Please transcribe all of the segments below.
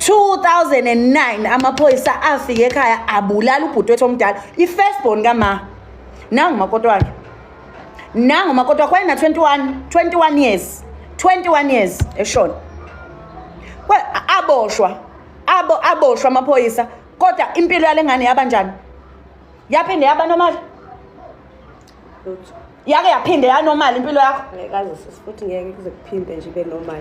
2009 amaphoyisa afike ekhaya abulala ubhuti wethu omdala i-firstborn kama. Nangu makoti wakhe. Nangu makoti wakhe wayena 21 years. 21 years eshona. Aboshwa amaphoyisa kodwa impilo yale ngane yabanjani? Yaphinde yaba normal. Yake yaphinde ya normal impilo yakho. Ngeke futhi ngeke kuze kuphinde nje ibe normal.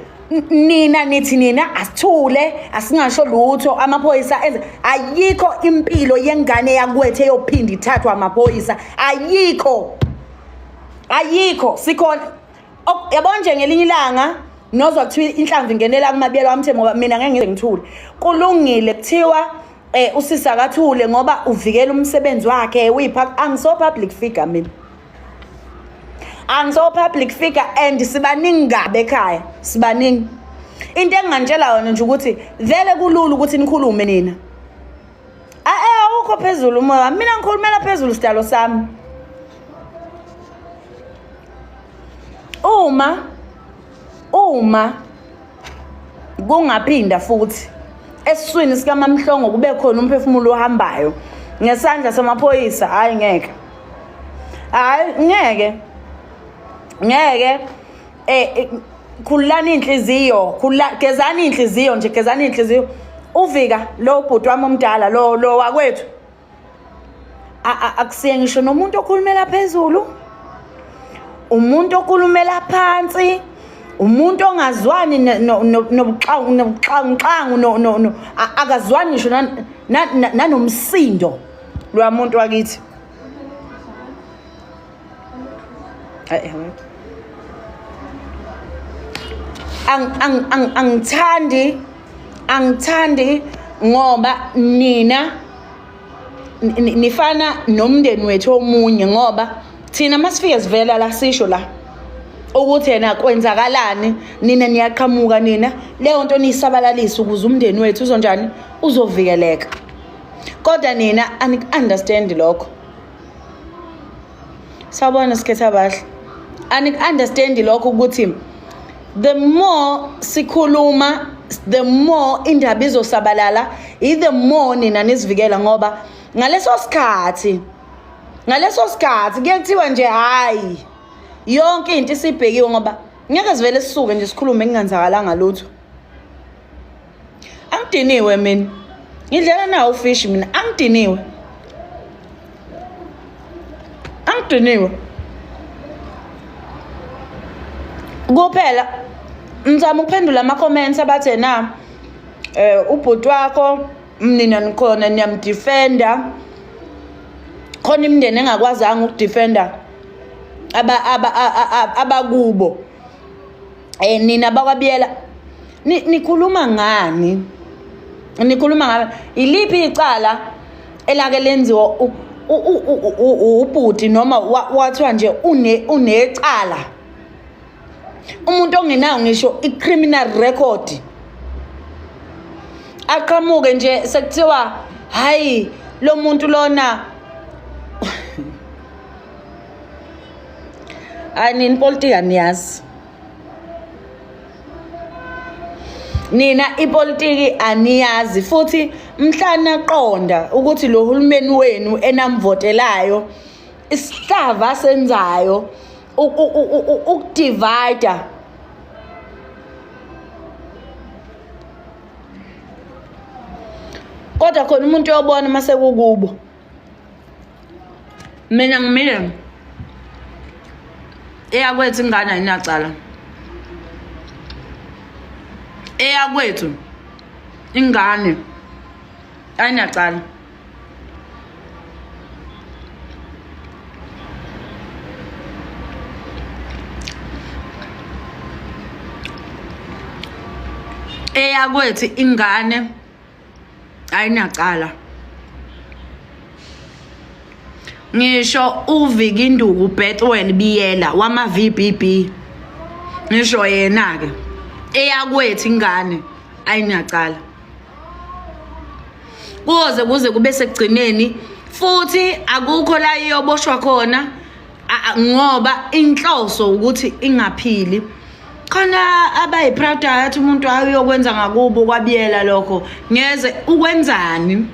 Nina nithi nina asithule asingasho lutho amaphoyisa enze ayikho impilo yengane yakwethu eyophinda ithathwa amaphoyisa ayikho sikhona yabona nje ngelinye ilanga nozwa kuthiwa inhlamvu ingenela kumabiyelo amthembu ngoba mina ngeke ngize ngithule kulungile kuthiwa usisa kathule ngoba uvikela umsebenzi wakhe angiso public figure mina angiso public figure and sibaningi ngabe ekhaya sibaningi into engantshela yona nje ukuthi vele kulula ukuthi nikhulume nina awukho phezulu umoya mina ngikhulumela phezulu sidalo sami uma kungaphinda futhi esiswini sikaMamhlongo kube khona umphefumulo ohambayo ngesandla samaphoyisa hayi ngeke khululani inhliziyo gezani inhliziyo uvika lo bhuti wami omdala lo wakwethu akusiye ngisho nomuntu okhulumela phezulu umuntu okhulumela phansi umuntu ongazwani nobuxangu akazwani ngisho nanomsindo lo muntu wakithi angithandi ngoba nina nifana nomndeni wethu omunye ngoba thina masifike sivela la sisho la ukuthi yena kwenzakalani nina niyaqhamuka nina leyo nto niyisabalalisa ukuze umndeni wethu uzonjani uzovikeleka kodwa nina anik-understand lokho sawubona sikhetha abahle anik-understand lokho ukuthi the more sikhuluma the more indaba izosabalala the more nina nisivikela ngoba ngaleso sikhathi kuye kuthiwa nje hayi yonke into isibhekiwe ngoba ngeke sivele sisuke nje sikhulume kungenzakalanga lutho angidiniwe mina ngidlela nawo ufish mina angidiniwe kuphela ngizama ukuphendula ama-comments abathe na ubhuti wakho nina nikhona niyamdefenda khona imindeni engakwazanga ukudefenda abakubo nina bakwabiyela nikhuluma ngani iliphi icala elake lenziwa ubhuti noma wathiwa nje unecala umuntu ongenayo ngisho i-criminal record aqhamuke nje sekuthiwa hayi lo muntu lona nini politiki aniyazi nina ipolitiki aniyazi futhi mhlana qonda ukuthi lo hulumeni wenu enamvotelayo isihlava senzayo ukudivide kodwa khona umuntu uyobona mase kukubo mina ngimile eyakwethu ingane ayinacala eyakwethu ingane ayinacala eyakwethu ingane ayinacala ngisho uVikinduku Bethwel Biyela wama-VBB ngisho yena ke eyakwethu ingane ayinacala kuze kube sekugcineni futhi akukho la iyoboshwa khona ngoba inhloso ukuthi ingaphili khona abayi-proud athi umuntu ayokwenza ngakubo kwabiyela lokho ngeze ukwenzani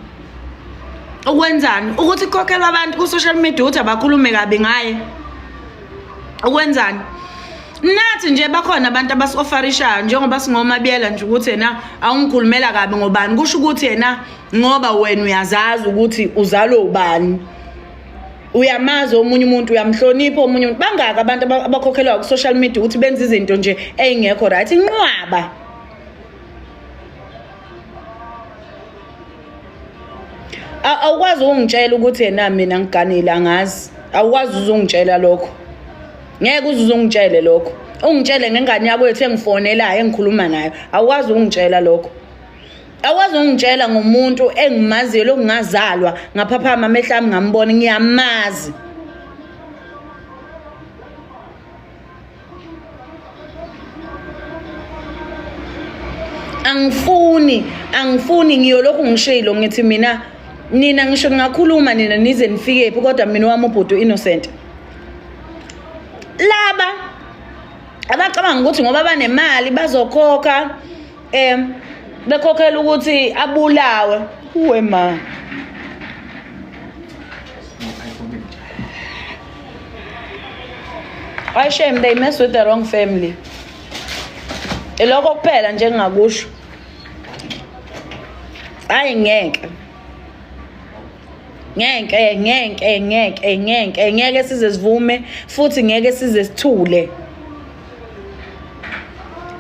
ukuthi kokhelwa abantu ku-social media ukuthi abakhulume kabi ngaye ukwenzani nathi nje bakhona abantu abasi-ofarishayo njengoba singomabiyela nje ukuthi yena awungikhulumela kabi ngobani kusho ukuthi yena ngoba wena uyazazi ukuthi uzalwe ubani uyamazi omunye umuntu uyamhlonipha omunye umuntu bangaki abantu abakhokhelwa ku-social media ukuthi benze izinto nje ey'ngekho right inqwaba awukwazi ukungitshela ukuthi yena mina ngiganile angazi awukwazi uzungitshela lokho ngeke uzungitshele lokho ungitshele ngengane yakwethu engifonelayo engikhuluma nayo awukwazi ukungitshela lokho awukwazi ukungitshela ngomuntu engimaziyo lokungazalwa ngaphaphama amehlo ami ngambona ngiyamazi angifuni ngiyolokhu ngishilo ngithi nina ngisho ngakhuluma nina nize nifikephi kodwa mina wami ubhuti innocent laba abacabanga ukuthi ngoba banemali bazokhokha bekhokhela ukuthi abulawe uwe ma I shame they mess with the wrong family elokho kuphela nje ngingakusho hayi ngeke size sivume futhi ngeke size sithule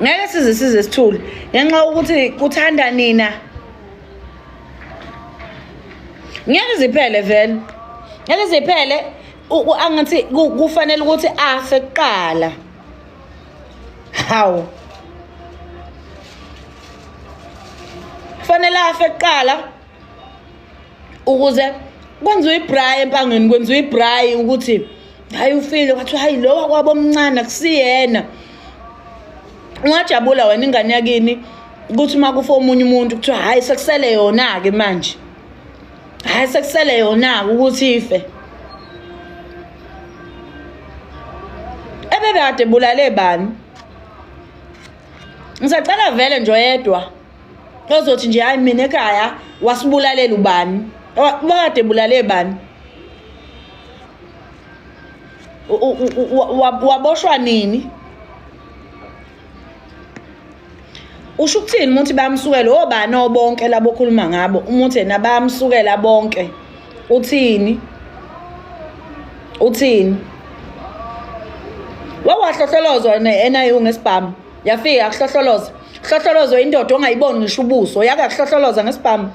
ngeke size sithule ngenxa ukuthi kuthanda nina ngeke ziphele vele ngeke ziphele angathi kufanele ukuthi afe kuqala hawu kufanele afe kuqala ukuze kwenziwe ibrayi empangeni kwenziwe ibrayi ukuthi hayi ufile kwathi hayi lo kwabo omncane kusiyena ungajabula wena ingane yakini ukuthi uma kufa omunye umuntu kuthiwa hayi sekusele yona-ke manje hayi sekusele yona-ke ukuthi ife ebebekade bulale bani ngisacela vele nje oyedwa ozothi nje hayi mina ekhaya wasibulalela ubani bakade bulale bani waboshwa nini usho ukuthini umuthi bayamsukela obani obonke labo okhuluma ngabo umuthi yena bayamsukela bonke uthini wawahlohlolozwa NIU ngesibhamu yafika kuhlohloloza indoda ongayiboni ngisho ubuso yaka kuhlohloloza ngesibhamu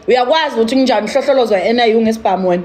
uyakwazi ukuthi kunjani kuhlohlolozwa NIU ngesibhamu wena